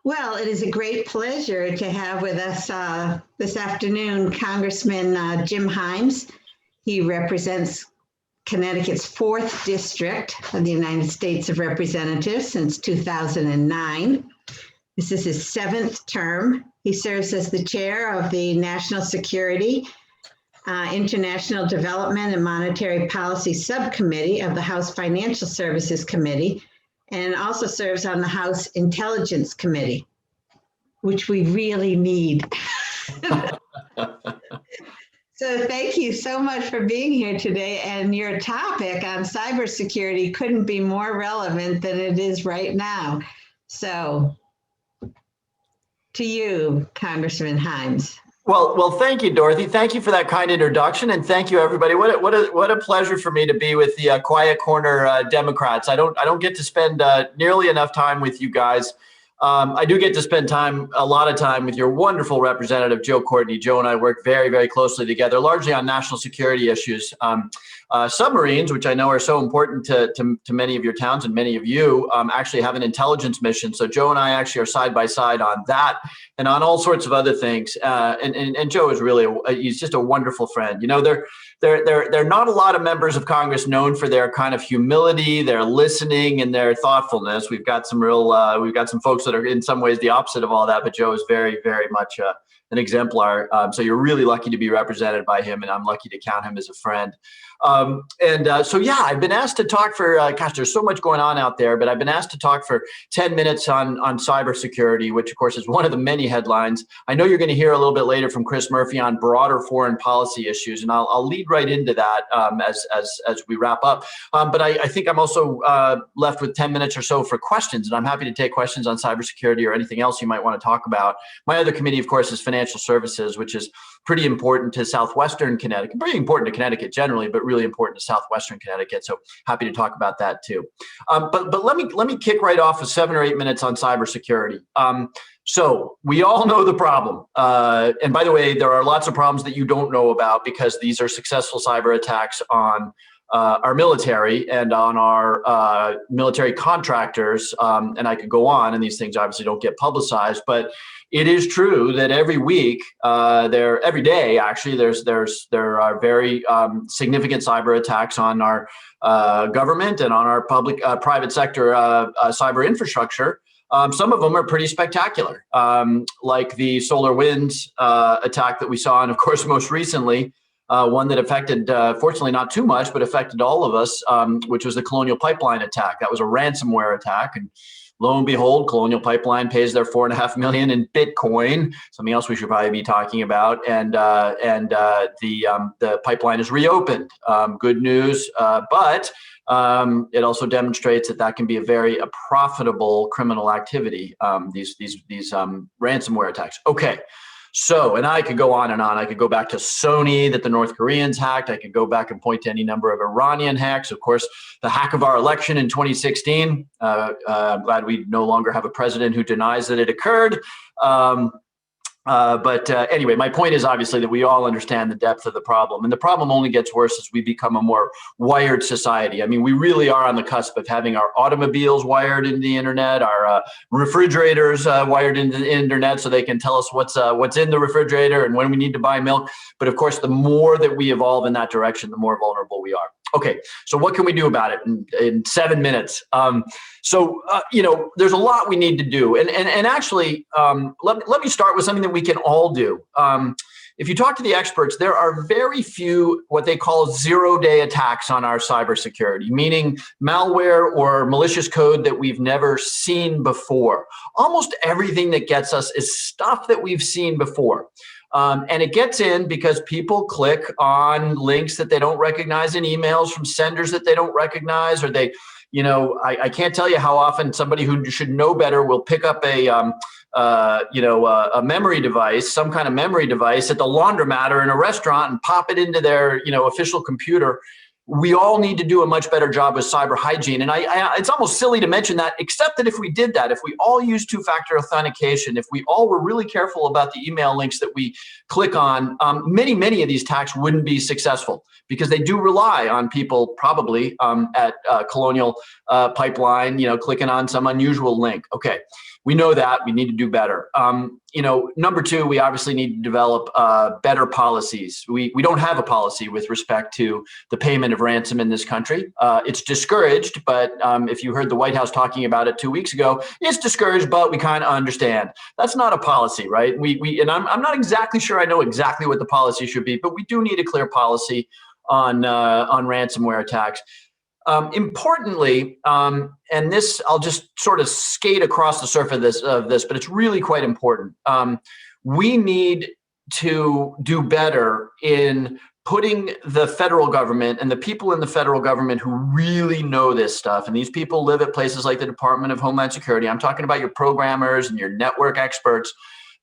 Well, it is a great pleasure to have with us this afternoon Congressman Jim Himes. He represents Connecticut's 4th District of the United States of Representatives since 2009. This is his 7th term. He serves as the chair of the National Security, International Development and Monetary Policy Subcommittee of the House Financial Services Committee, and also serves on the House Intelligence Committee, which we really need. So thank you so much for being here today. And your topic on cybersecurity couldn't be more relevant than it is right now. So to you, Congressman Himes. Well, thank you, Dorothy. Thank you for that kind introduction, and thank you, everybody. What a pleasure for me to be with the Quiet Corner Democrats. I don't get to spend nearly enough time with you guys. I do get to spend a lot of time with your wonderful representative, Joe Courtney. Joe and I work very, very closely together, largely on national security issues. Submarines, which I know are so important to many of your towns and many of you, actually have an intelligence mission. So Joe and I actually are side by side on that and on all sorts of other things. And Joe is really, he's just a wonderful friend. You know, there are not a lot of members of Congress known for their kind of humility, their listening, and their thoughtfulness. We've got some folks that are in some ways the opposite of all that, but Joe is very, very much an exemplar. So you're really lucky to be represented by him, and I'm lucky to count him as a friend. So yeah, I've been asked to talk for, there's so much going on out there, but I've been asked to talk for 10 minutes on cybersecurity, which of course is one of the many headlines. I know you're going to hear a little bit later from Chris Murphy on broader foreign policy issues, and I'll lead right into that as we wrap up. But I think I'm also left with 10 minutes or so for questions, and I'm happy to take questions on cybersecurity or anything else you might want to talk about. My other committee, of course, is financial services, which is pretty important to Southwestern Connecticut, pretty important to Connecticut generally, but really important to Southwestern Connecticut. So happy to talk about that too. But let me kick right off with 7 or 8 minutes on cybersecurity. So we all know the problem. And by the way, there are lots of problems that you don't know about because these are successful cyber attacks on our military and on our military contractors. And I could go on, and these things obviously don't get publicized, but it is true that every week, every day actually, there are very significant cyber attacks on our government and on our private sector cyber infrastructure. Some of them are pretty spectacular, like the SolarWinds attack that we saw, and of course, most recently, one that affected, fortunately not too much, but affected all of us, which was the Colonial Pipeline attack. That was a ransomware attack, and lo and behold, Colonial Pipeline pays their $4.5 million in Bitcoin, something else we should probably be talking about, and the pipeline is reopened. Good news, but it also demonstrates that can be a very profitable criminal activity. These ransomware attacks. Okay. So, and I could go on and on. I could go back to Sony that the North Koreans hacked. I could go back and point to any number of Iranian hacks. Of course, the hack of our election in 2016. I'm glad we no longer have a president who denies that it occurred. Anyway, my point is obviously that we all understand the depth of the problem, and the problem only gets worse as we become a more wired society. I mean, we really are on the cusp of having our automobiles wired into the internet, our refrigerators wired into the internet, so they can tell us what's in the refrigerator and when we need to buy milk. But of course, the more that we evolve in that direction, the more vulnerable we are. Okay, so what can we do about it in 7 minutes? There's a lot we need to do. And actually, let me start with something that we can all do. If you talk to the experts, there are very few what they call zero-day attacks on our cybersecurity, meaning malware or malicious code that we've never seen before. Almost everything that gets us is stuff that we've seen before. And it gets in because people click on links that they don't recognize in emails from senders that they don't recognize, or they, I can't tell you how often somebody who should know better will pick up a memory device, some kind of memory device at the laundromat or in a restaurant and pop it into their, official computer. We all need to do a much better job with cyber hygiene. And it's almost silly to mention that, except that if we did that, if we all used two-factor authentication, if we all were really careful about the email links that we click on, many of these attacks wouldn't be successful because they do rely on people probably at Colonial Pipeline, clicking on some unusual link. Okay. We know that we need to do better. Number two, we obviously need to develop better policies. We don't have a policy with respect to the payment of ransom in this country. It's discouraged, but if you heard the White House talking about it 2 weeks ago, it's discouraged, but we kind of understand. That's not a policy, right? And I'm not exactly sure I know exactly what the policy should be, but we do need a clear policy on ransomware attacks. Importantly, and this, I'll just sort of skate across the surface of this, but it's really quite important. We need to do better in putting the federal government and the people in the federal government who really know this stuff, and these people live at places like the Department of Homeland Security. I'm talking about your programmers and your network experts,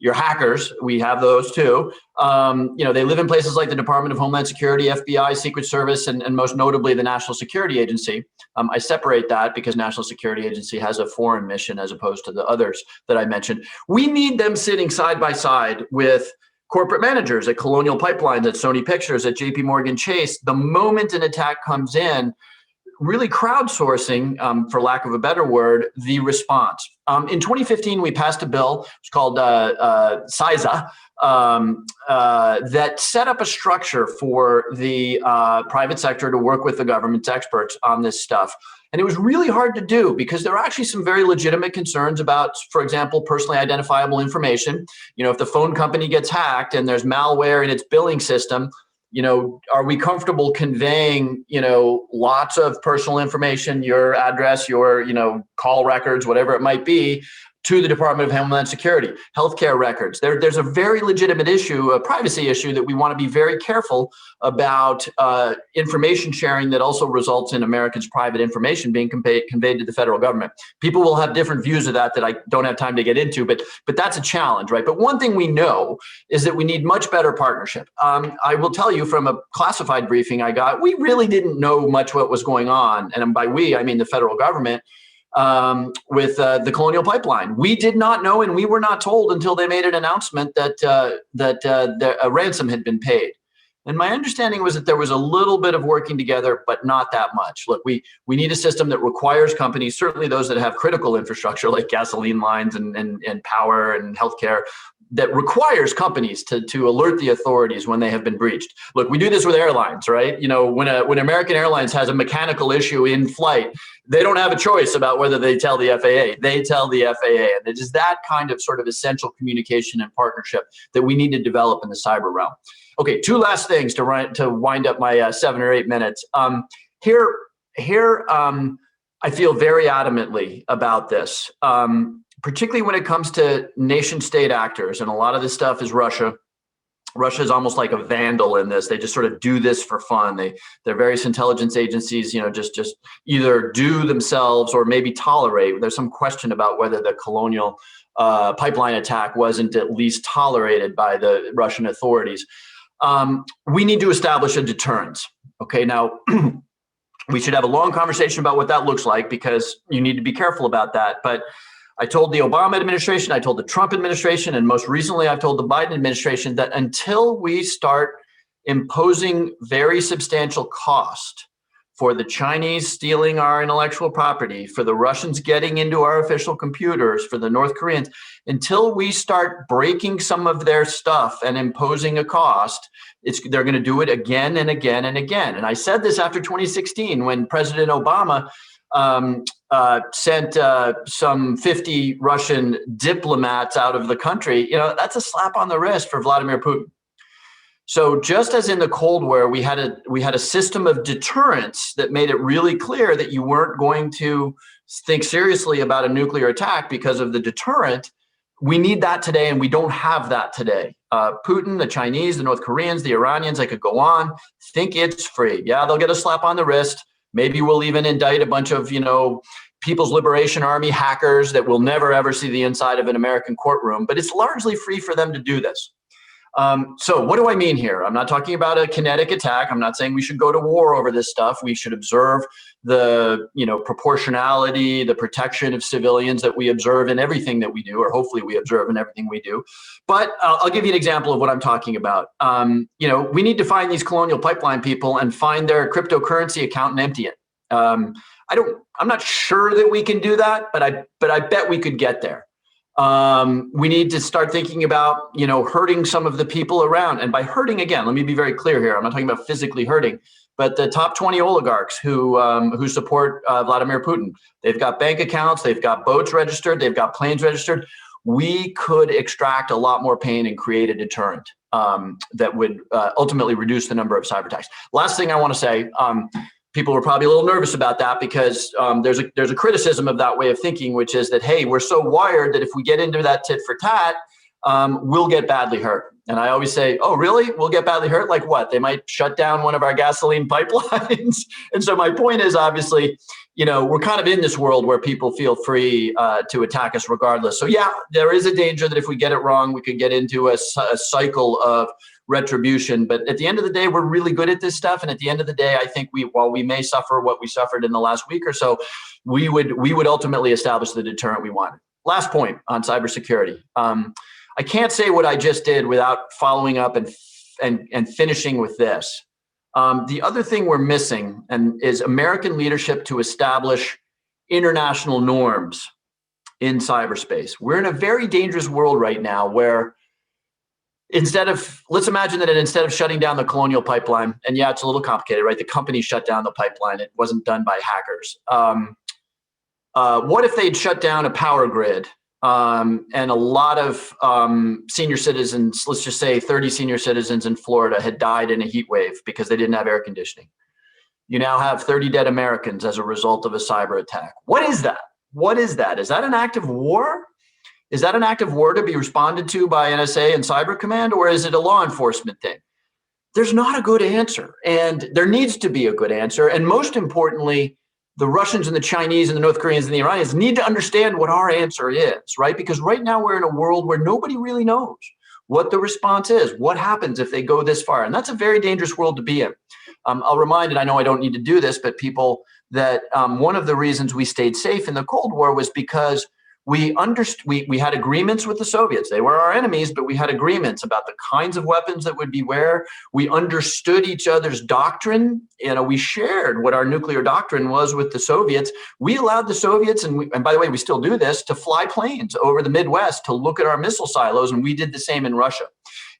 your hackers. We have those too. They live in places like the Department of Homeland Security, FBI, Secret Service, and most notably the National Security Agency. I separate that because National Security Agency has a foreign mission as opposed to the others that I mentioned. We need them sitting side by side with corporate managers at Colonial Pipelines, at Sony Pictures, at JP Morgan Chase. The moment an attack comes in, really crowdsourcing, for lack of a better word, the response. In 2015, we passed a bill, it's called CISA, that set up a structure for the private sector to work with the government's experts on this stuff. And it was really hard to do because there are actually some very legitimate concerns about, for example, personally identifiable information. If the phone company gets hacked and there's malware in its billing system, are we comfortable conveying, lots of personal information, your address, your, call records, whatever it might be, to the Department of Homeland Security, healthcare records? There's a very legitimate issue, a privacy issue, that we want to be very careful about information sharing that also results in Americans' private information being conveyed to the federal government. People will have different views of that I don't have time to get into, but that's a challenge, right? But one thing we know is that we need much better partnership. I will tell you from a classified briefing I got, we really didn't know much what was going on. And by we, I mean the federal government. With the Colonial Pipeline, we did not know, and we were not told until they made an announcement that a ransom had been paid. And my understanding was that there was a little bit of working together, but not that much. Look, we need a system that requires companies, certainly those that have critical infrastructure like gasoline lines and power and healthcare, that requires companies to alert the authorities when they have been breached. Look, we do this with airlines, right? When American Airlines has a mechanical issue in flight, they don't have a choice about whether they tell the FAA. They tell the FAA. And it is that kind of sort of essential communication and partnership that we need to develop in the cyber realm. Okay, two last things to wind up my 7 or 8 minutes. Here, I feel very adamantly about this. Particularly when it comes to nation state actors. And a lot of this stuff is Russia. Russia is almost like a vandal in this. They just sort of do this for fun. Their various intelligence agencies, just either do themselves or maybe tolerate. There's some question about whether the Colonial Pipeline attack wasn't at least tolerated by the Russian authorities. We need to establish a deterrence. Okay, now we should have a long conversation about what that looks like because you need to be careful about that. But I told the Obama administration, I told the Trump administration, and most recently I've told the Biden administration that until we start imposing very substantial cost for the Chinese stealing our intellectual property, for the Russians getting into our official computers, for the North Koreans, until we start breaking some of their stuff and imposing a cost, they're going to do it again and again and again. And I said this after 2016 when President Obama sent some 50 Russian diplomats out of the country. That's a slap on the wrist for Vladimir Putin. So just as in the Cold War, we had a system of deterrence that made it really clear that you weren't going to think seriously about a nuclear attack because of the deterrent. We need that today, and we don't have that today. Putin, the Chinese, the North Koreans, the Iranians, I could go on, think it's free. Yeah, they'll get a slap on the wrist. Maybe we'll even indict a bunch of, People's Liberation Army hackers that will never, ever see the inside of an American courtroom. But it's largely free for them to do this. So what do I mean here? I'm not talking about a kinetic attack. I'm not saying we should go to war over this stuff. We should observe the, proportionality, the protection of civilians that we observe in everything that we do, or hopefully we observe in everything we do. But I'll give you an example of what I'm talking about. We need to find these Colonial Pipeline people and find their cryptocurrency account and empty it. I'm not sure that we can do that, but I bet we could get there. We need to start thinking about, hurting some of the people around. And by hurting, again, let me be very clear here. I'm not talking about physically hurting, but the top 20 oligarchs who support Vladimir Putin. They've got bank accounts, they've got boats registered, they've got planes registered. We could extract a lot more pain and create a deterrent that would ultimately reduce the number of cyber attacks. Last thing I want to say, people were probably a little nervous about that because there's a criticism of that way of thinking, which is that, hey, we're so wired that if we get into that tit for tat, we'll get badly hurt. And I always say, oh, really? We'll get badly hurt? Like what? They might shut down one of our gasoline pipelines. And so my point is, obviously, we're kind of in this world where people feel free to attack us regardless. So yeah, there is a danger that if we get it wrong, we could get into a cycle of retribution. But at the end of the day, we're really good at this stuff. And at the end of the day, I think while we may suffer what we suffered in the last week or so, we would ultimately establish the deterrent we wanted. Last point on cybersecurity. I can't say what I just did without following up and finishing with this. The other thing we're missing is American leadership to establish international norms in cyberspace. We're in a very dangerous world right now where let's imagine that instead of shutting down the Colonial Pipeline, and yeah, it's a little complicated, right? The company shut down the pipeline. It wasn't done by hackers. What if they'd shut down a power grid? And a lot of senior citizens, let's just say 30 senior citizens in Florida had died in a heat wave because they didn't have air conditioning. You now have 30 dead Americans as a result of a cyber attack. What is that? What is that? Is that an act of war? Is that an act of war to be responded to by NSA and Cyber Command, or is it a law enforcement thing? There's not a good answer, and there needs to be a good answer. And most importantly, the Russians and the Chinese and the North Koreans and the Iranians need to understand what our answer is, right? Because right now we're in a world where nobody really knows what the response is, what happens if they go this far. And that's a very dangerous world to be in. I'll remind, and I know I don't need to do this, but people that one of the reasons we stayed safe in the Cold War was because we had agreements with the Soviets. They were our enemies, but we had agreements about the kinds of weapons that would be where. We understood each other's doctrine. We shared what our nuclear doctrine was with the Soviets. We allowed the Soviets, and by the way, we still do this, to fly planes over the Midwest to look at our missile silos, and we did the same in Russia.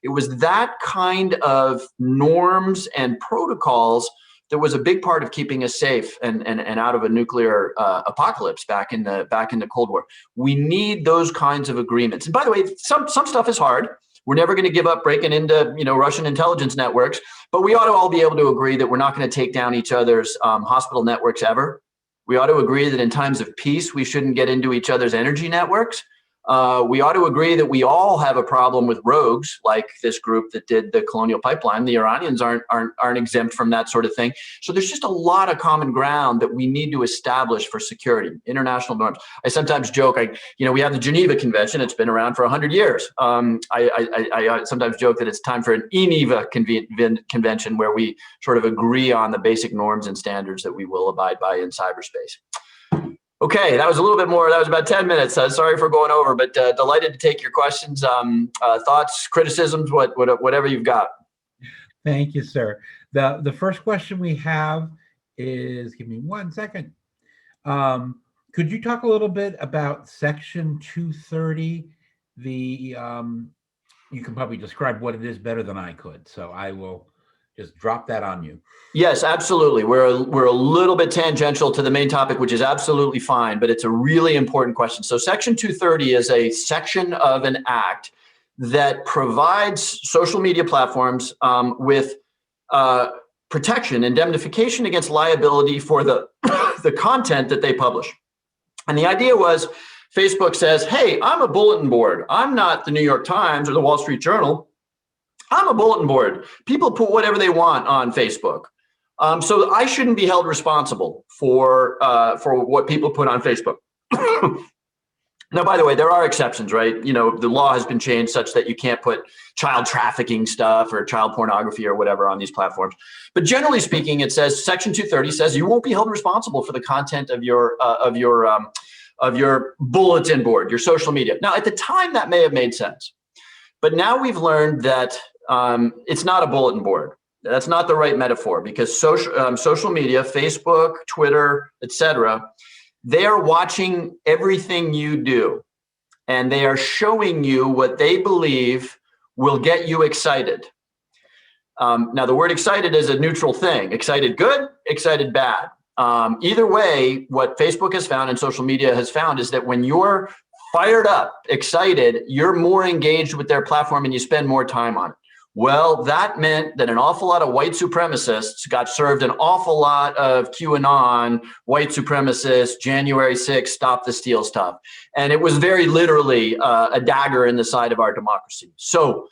It was that kind of norms and protocols that was a big part of keeping us safe and out of a nuclear apocalypse back in the Cold War. We need those kinds of agreements. And by the way, some stuff is hard. We're never going to give up breaking into Russian intelligence networks, but we ought to all be able to agree that we're not going to take down each other's hospital networks ever. We ought to agree that in times of peace, we shouldn't get into each other's energy networks. We ought to agree that we all have a problem with rogues like this group that did the Colonial Pipeline. The Iranians aren't exempt from that sort of thing. So there's just a lot of common ground that we need to establish for security, international norms. I sometimes joke, we have the Geneva Convention. It's been around for 100 years. I sometimes joke that it's time for an Geneva Convention where we sort of agree on the basic norms and standards that we will abide by in cyberspace. Okay, that was a little bit more. That was about 10 minutes. Sorry for going over, but delighted to take your questions, thoughts, criticisms, whatever you've got. Thank you, sir. The first question we have is, give me 1 second. Could you talk a little bit about Section 230? You can probably describe what it is better than I could, so I will just drop that on you. Yes, absolutely. We're a little bit tangential to the main topic, which is absolutely fine, but it's a really important question. So Section 230 is a section of an act that provides social media platforms with protection, indemnification against liability for the content that they publish. And the idea was Facebook says, hey, I'm a bulletin board. I'm not the New York Times or the Wall Street Journal. I'm a bulletin board. People put whatever they want on Facebook. So I shouldn't be held responsible for what people put on Facebook. Now, by the way, there are exceptions, right? The law has been changed such that you can't put child trafficking stuff or child pornography or whatever on these platforms. But generally speaking, it says Section 230 says you won't be held responsible for the content of your bulletin board, your social media. Now, at the time, that may have made sense. But now we've learned that it's not a bulletin board. That's not the right metaphor because social media, Facebook, Twitter, etc., they are watching everything you do. and they are showing you what they believe will get you excited. Now, the word excited is a neutral thing. Excited good, excited bad. Either way, what Facebook has found and social media has found is that when you're fired up, excited, you're more engaged with their platform and you spend more time on it. Well, that meant that an awful lot of white supremacists got served an awful lot of QAnon, white supremacists, January 6th, stop the steal stuff. And it was very literally a dagger in the side of our democracy. So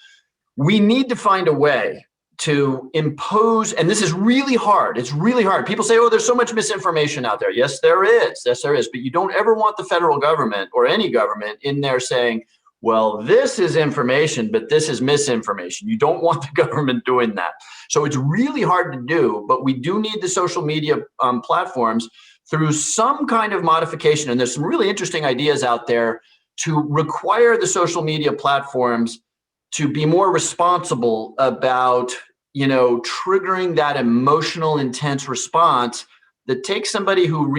we need to find a way to impose, and this is really hard. It's really hard. People say, oh, there's so much misinformation out there. Yes, there is. Yes, there is. But you don't ever want the federal government or any government in there saying, well, this is information, but this is misinformation. You don't want the government doing that. So it's really hard to do, but we do need the social media platforms through some kind of modification. And there's some really interesting ideas out there to require the social media platforms to be more responsible about, triggering that emotional, intense response that takes somebody who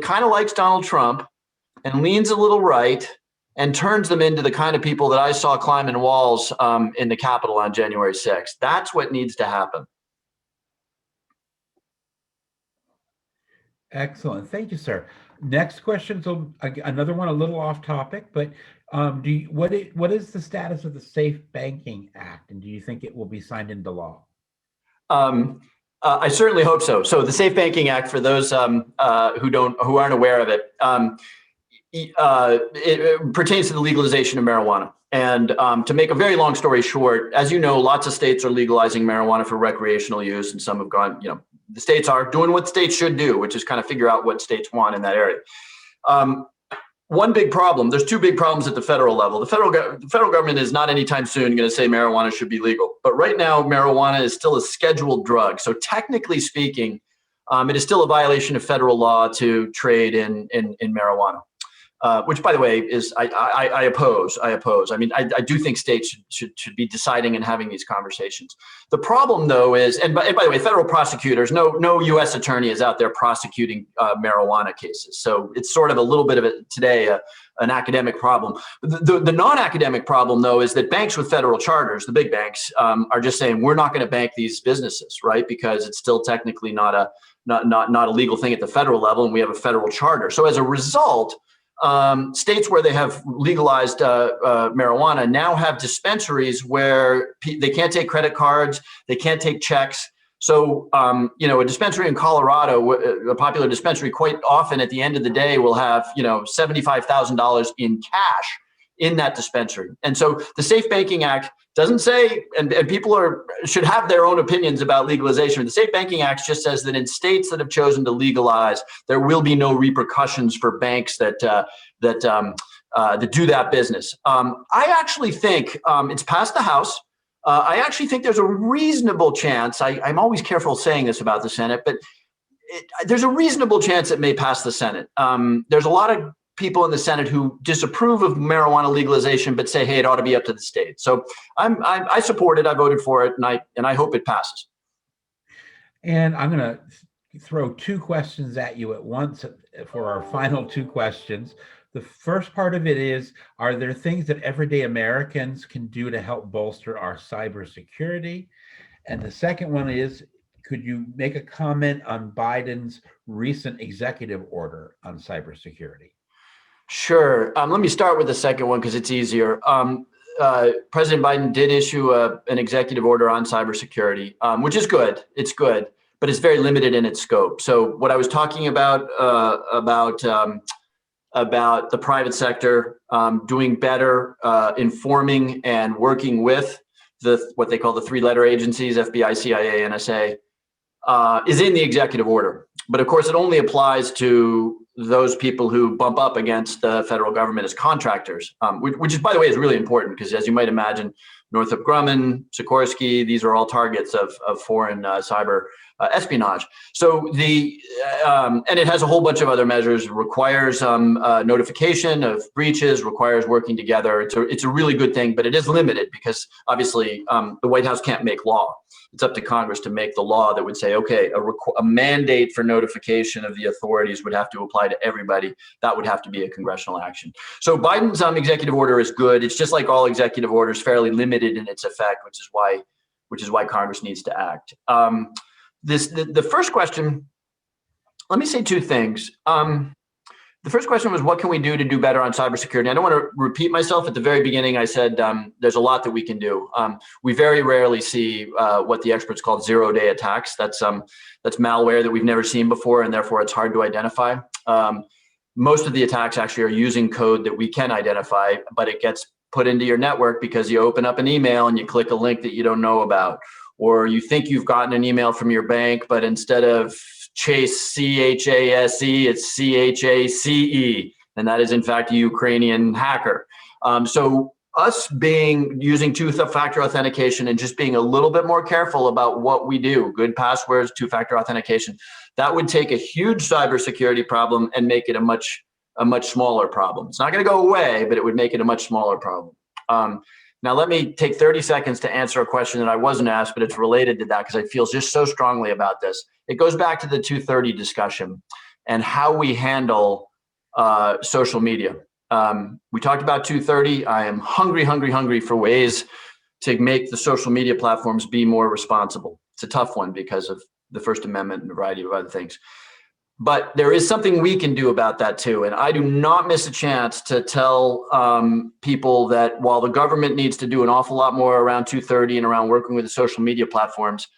kind of likes Donald Trump and leans a little right and turns them into the kind of people that I saw climbing walls in the Capitol on January 6th. That's what needs to happen. Excellent. Thank you, sir. Next question. So another one, a little off topic, but what is the status of the Safe Banking Act, and do you think it will be signed into law? I certainly hope so. So the Safe Banking Act, for those who aren't aware of it, it pertains to the legalization of marijuana. And to make a very long story short, as you know, lots of states are legalizing marijuana for recreational use, and some have gone, the states are doing what states should do, which is kind of figure out what states want in that area. One big problem, there's two big problems at the federal level. The federal government is not anytime soon going to say marijuana should be legal. But right now, marijuana is still a scheduled drug. So technically speaking, it is still a violation of federal law to trade in marijuana. Which, by the way, is I oppose. I mean, I do think states should be deciding and having these conversations. The problem, though, is, and by the way, federal prosecutors, no U.S. attorney is out there prosecuting marijuana cases. So it's sort of a little bit of it today, an academic problem. The non-academic problem, though, is that banks with federal charters, the big banks, are just saying we're not going to bank these businesses, right? Because it's still technically not a legal thing at the federal level, and we have a federal charter. So as a result, states where they have legalized marijuana now have dispensaries where they can't take credit cards, they can't take checks. So, a dispensary in Colorado, a popular dispensary, quite often at the end of the day will have, $75,000 in cash in that dispensary. And so the Safe Banking Act doesn't say, and people should have their own opinions about legalization. The Safe Banking Act just says that in states that have chosen to legalize, there will be no repercussions for banks that do that business. I actually think it's passed the House. I actually think there's a reasonable chance. I'm always careful saying this about the Senate, but there's a reasonable chance it may pass the Senate. There's a lot of people in the Senate who disapprove of marijuana legalization, but say, hey, it ought to be up to the state. So I support it. I voted for it, and I hope it passes. And I'm going to throw two questions at you at once for our final two questions. The first part of it is, are there things that everyday Americans can do to help bolster our cybersecurity? And the second one is, could you make a comment on Biden's recent executive order on cybersecurity? Sure. Let me start with the second one because it's easier. President Biden did issue an executive order on cybersecurity, which is good. It's good, but it's very limited in its scope. So what I was talking about the private sector doing better, informing and working with what they call the three-letter agencies, FBI, CIA, NSA, is in the executive order. But of course, it only applies to those people who bump up against the federal government as contractors, which is, by the way, is really important because, as you might imagine, Northrop Grumman, Sikorsky, these are all targets of foreign cyber espionage. So and it has a whole bunch of other measures, requires notification of breaches, requires working together. It's a really good thing, but it is limited because obviously the White House can't make law. It's up to Congress to make the law that would say, okay, a mandate for notification of the authorities would have to apply to everybody. That would have to be a congressional action. So Biden's executive order is good. It's just like all executive orders, fairly limited in its effect, which is why Congress needs to act. The first question, let me say two things. The first question was, what can we do to do better on cybersecurity? I don't want to repeat myself. At the very beginning, I said there's a lot that we can do. We very rarely see what the experts call zero-day attacks. That's malware that we've never seen before, and therefore it's hard to identify. Most of the attacks actually are using code that we can identify, but it gets put into your network because you open up an email and you click a link that you don't know about, or you think you've gotten an email from your bank, but instead of Chase, C-H-A-S-E, it's C-H-A-C-E, and that is in fact a Ukrainian hacker. So us using two-factor authentication and just being a little bit more careful about what we do, good passwords, two-factor authentication, that would take a huge cybersecurity problem and make it a much smaller problem. It's not going to go away, but it would make it a much smaller problem. Now, let me take 30 seconds to answer a question that I wasn't asked, but it's related to that because I feel just so strongly about this. It goes back to the 230 discussion and how we handle social media. We talked about 230. I am hungry for ways to make the social media platforms be more responsible. It's a tough one because of the First Amendment and a variety of other things. But there is something we can do about that too. And I do not miss a chance to tell people that while the government needs to do an awful lot more around 230 and around working with the social media platforms,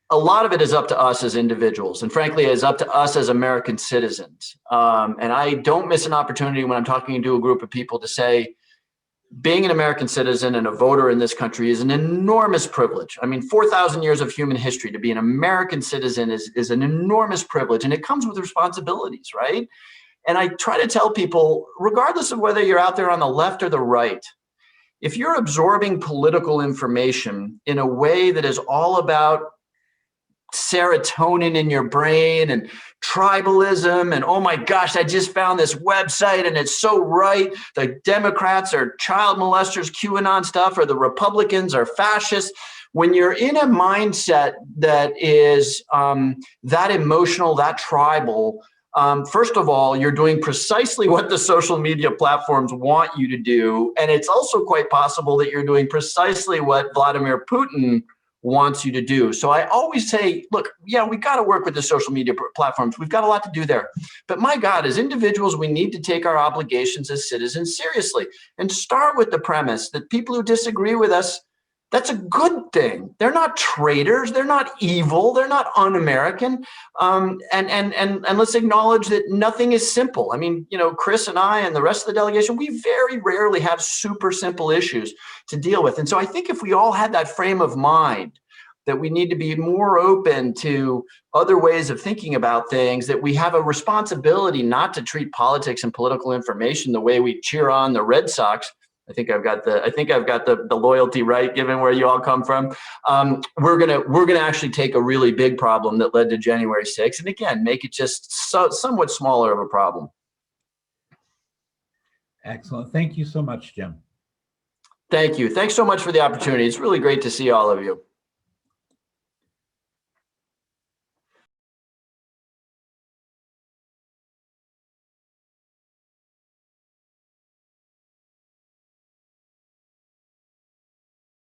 a lot of it is up to us as individuals. And frankly, it's up to us as American citizens. And I don't miss an opportunity when I'm talking to a group of people to say, being an American citizen and a voter in this country is an enormous privilege. I mean, 4,000 years of human history, to be an American citizen is an enormous privilege, and it comes with responsibilities, right? And I try to tell people, regardless of whether you're out there on the left or the right, if you're absorbing political information in a way that is all about serotonin in your brain and tribalism and, oh my gosh, I just found this website and it's so right, the Democrats are child molesters, QAnon stuff, or the Republicans are fascists. When you're in a mindset that is that emotional, that tribal, first of all, you're doing precisely what the social media platforms want you to do. And it's also quite possible that you're doing precisely what Vladimir Putin wants you to do. So I always say, look, yeah, we got to work with the social media platforms. We've got a lot to do there. But my God, as individuals, we need to take our obligations as citizens seriously and start with the premise that people who disagree with us, that's a good thing. They're not traitors. They're not evil. They're not un-American. And let's acknowledge that nothing is simple. I mean, you know, Chris and I and the rest of the delegation, we very rarely have super simple issues to deal with. And so I think if we all had that frame of mind, that we need to be more open to other ways of thinking about things, that we have a responsibility not to treat politics and political information the way we cheer on the Red Sox. I think I've got the loyalty right, given where you all come from. We're gonna actually take a really big problem that led to January 6th, and again, make it just somewhat smaller of a problem. Excellent. Thank you so much, Jim. Thank you. Thanks so much for the opportunity. It's really great to see all of you.